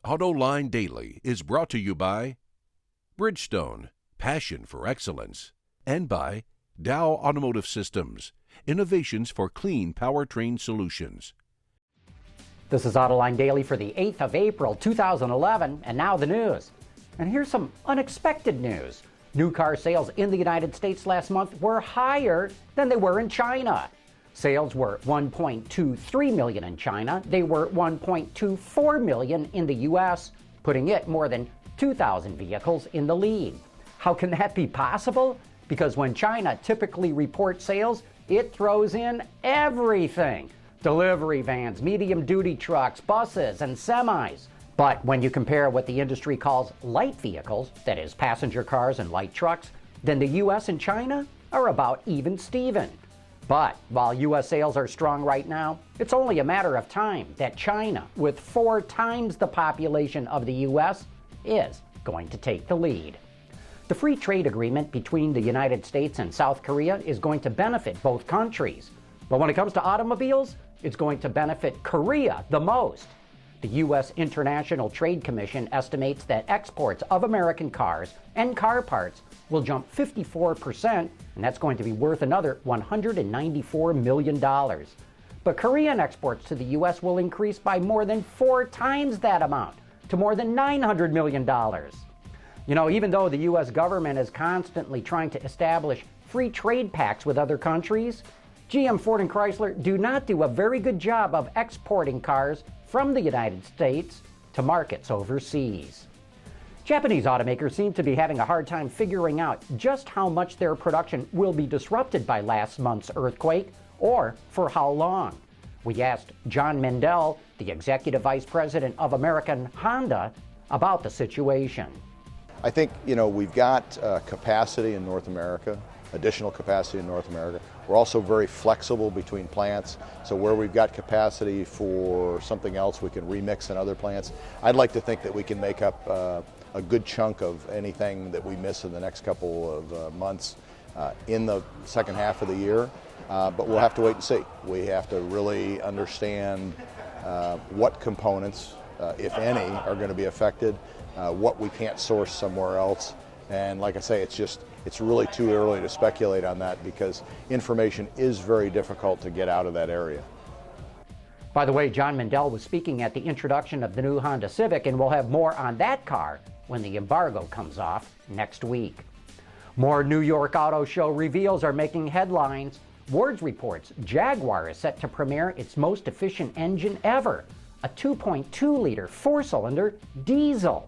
Autoline Daily is brought to you by Bridgestone, passion for excellence, and by Dow Automotive Systems, innovations for clean powertrain solutions. This is Autoline Daily for the 8th of April, 2011, and now the news. And here's some unexpected news. New car sales in the United States last month were higher than they were in China. Sales were 1.23 million in China. They were 1.24 million in the U.S., putting it more than 2,000 vehicles in the lead. How can that be possible? Because when China typically reports sales, it throws in everything. Delivery vans, medium-duty trucks, buses, and semis. But when you compare what the industry calls light vehicles, that is passenger cars and light trucks, then the U.S. and China are about even Steven. But while U.S. sales are strong right now, it's only a matter of time that China, with 4 times the population of the U.S., is going to take the lead. The free trade agreement between the United States and South Korea is going to benefit both countries. But when it comes to automobiles, it's going to benefit Korea the most. The U.S. International Trade Commission estimates that exports of American cars and car parts will jump 54%, and that's going to be worth another $194 million. But Korean exports to the U.S. will increase by more than 4 times that amount, to more than $900 million. You know, even though the U.S. government is constantly trying to establish free trade pacts with other countries, GM, Ford, and Chrysler do not do a very good job of exporting cars from the United States to markets overseas. Japanese automakers seem to be having a hard time figuring out just how much their production will be disrupted by last month's earthquake, or for how long. We asked John Mendel, the Executive Vice President of American Honda, about the situation. I think, we've got capacity in North America, additional capacity in North America. We're also very flexible between plants, so where we've got capacity for something else, we can remix in other plants. I'd like to think that we can make up a good chunk of anything that we miss in the next couple of months in the second half of the year, but we'll have to wait and see. We have to really understand what components, if any, are going to be affected, what we can't source somewhere else, and like I say, it's really too early to speculate on that because information is very difficult to get out of that area. By the way, John Mendel was speaking at the introduction of the new Honda Civic, and we'll have more on that car when the embargo comes off next week. More New York Auto Show reveals are making headlines. Wards reports Jaguar is set to premiere its most efficient engine ever, a 2.2-liter 4-cylinder diesel.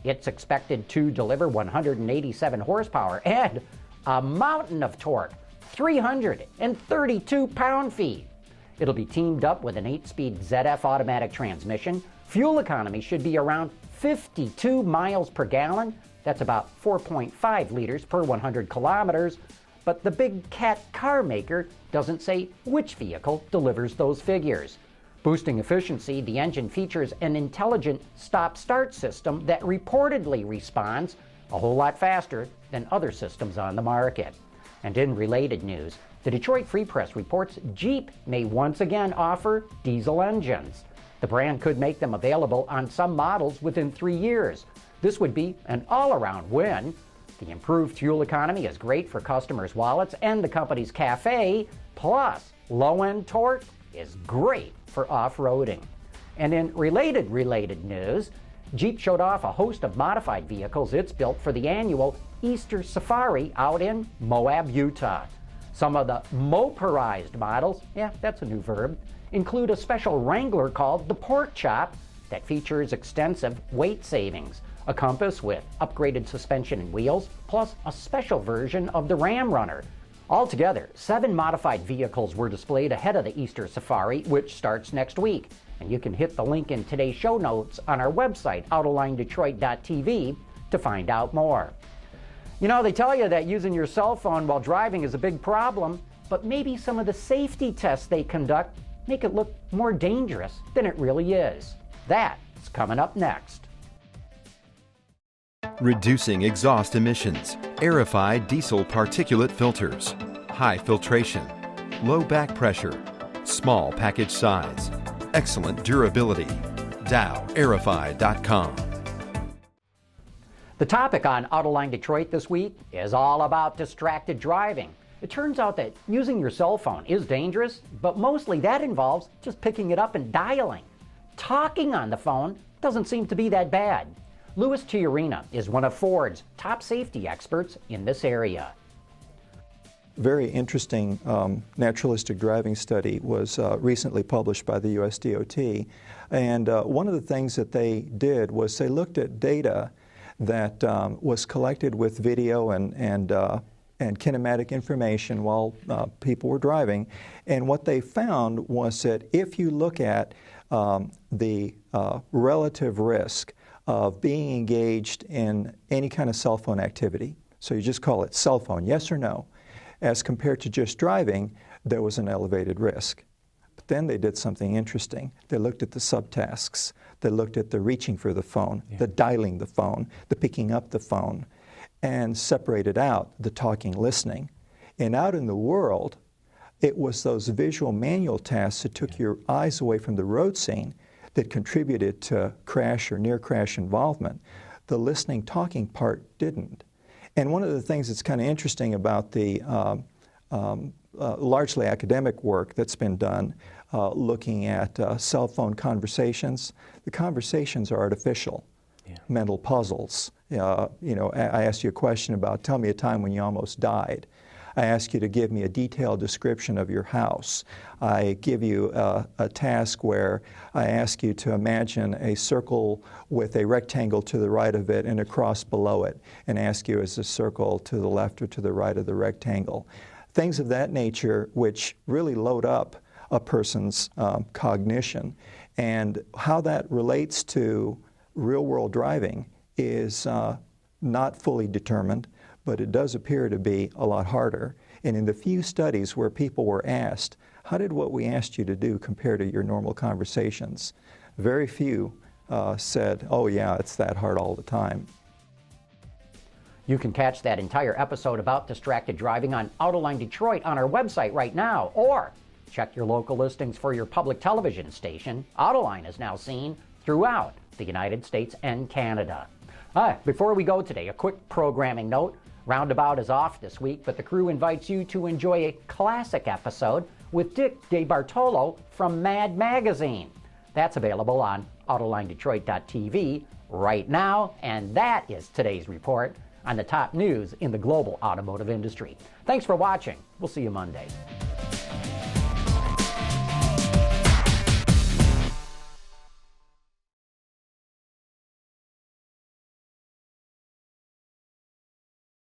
It's expected to deliver 187 horsepower and a mountain of torque, 332 pound-feet. It'll be teamed up with an 8-speed ZF automatic transmission. Fuel economy should be around 52 miles per gallon. That's about 4.5 liters per 100 kilometers. But the big cat car maker doesn't say which vehicle delivers those figures. Boosting efficiency, the engine features an intelligent stop-start system that reportedly responds a whole lot faster than other systems on the market. And in related news, the Detroit Free Press reports Jeep may once again offer diesel engines. The brand could make them available on some models within 3 years. This would be an all-around win. The improved fuel economy is great for customers' wallets and the company's cafe, plus low-end torque is great for off-roading. And in related news, Jeep showed off a host of modified vehicles it's built for the annual Easter Safari out in Moab, Utah. Some of the motorized models, yeah, that's a new verb, include a special Wrangler called the Pork Chop that features extensive weight savings, a Compass with upgraded suspension and wheels, plus a special version of the Ram Runner. Altogether, 7 modified vehicles were displayed ahead of the Easter Safari, which starts next week. And you can hit the link in today's show notes on our website, AutolineDetroit.tv, to find out more. You know, they tell you that using your cell phone while driving is a big problem, but maybe some of the safety tests they conduct make it look more dangerous than it really is. That's coming up next. Reducing exhaust emissions, aerified diesel particulate filters, high filtration, low back pressure, small package size, excellent durability. DowAerify.com. The topic on Autoline Detroit this week is all about distracted driving. It turns out that using your cell phone is dangerous, but mostly that involves just picking it up and dialing. Talking on the phone doesn't seem to be that bad. Louis Chiarina is one of Ford's top safety experts in this area. Very interesting naturalistic driving study was recently published by the US DOT. And one of the things that they did was they looked at data that was collected with video and kinematic information while people were driving. And what they found was that if you look at the relative risk of being engaged in any kind of cell phone activity, so you just call it cell phone, yes or no, as compared to just driving, there was an elevated risk. But then they did something interesting. They looked at the subtasks. They looked at the reaching for the phone, the dialing the phone, the picking up the phone, and separated out the talking, listening. And out in the world, it was those visual manual tasks that took your eyes away from the road scene that contributed to crash or near crash involvement. The listening, talking part didn't. And one of the things that's kind of interesting about the largely academic work that's been done looking at cell phone conversations, the conversations are artificial, mental puzzles. I asked you a question about, tell me a time when you almost died. I ask you to give me a detailed description of your house. I give you a task where I ask you to imagine a circle with a rectangle to the right of it and a cross below it, and ask you, is the circle to the left or to the right of the rectangle? Things of that nature which really load up a person's cognition. And how that relates to real-world driving is not fully determined, but it does appear to be a lot harder. And in the few studies where people were asked, how did what we asked you to do compare to your normal conversations? Very few said, oh yeah, it's that hard all the time. You can catch that entire episode about distracted driving on Autoline Detroit on our website right now, or check your local listings for your public television station. Autoline is now seen throughout the United States and Canada. Before we go today, a quick programming note. Roundabout is off this week, but the crew invites you to enjoy a classic episode with Dick DeBartolo from Mad Magazine. That's available on AutolineDetroit.tv right now, and that is today's report on the top news in the global automotive industry. Thanks for watching. We'll see you Monday.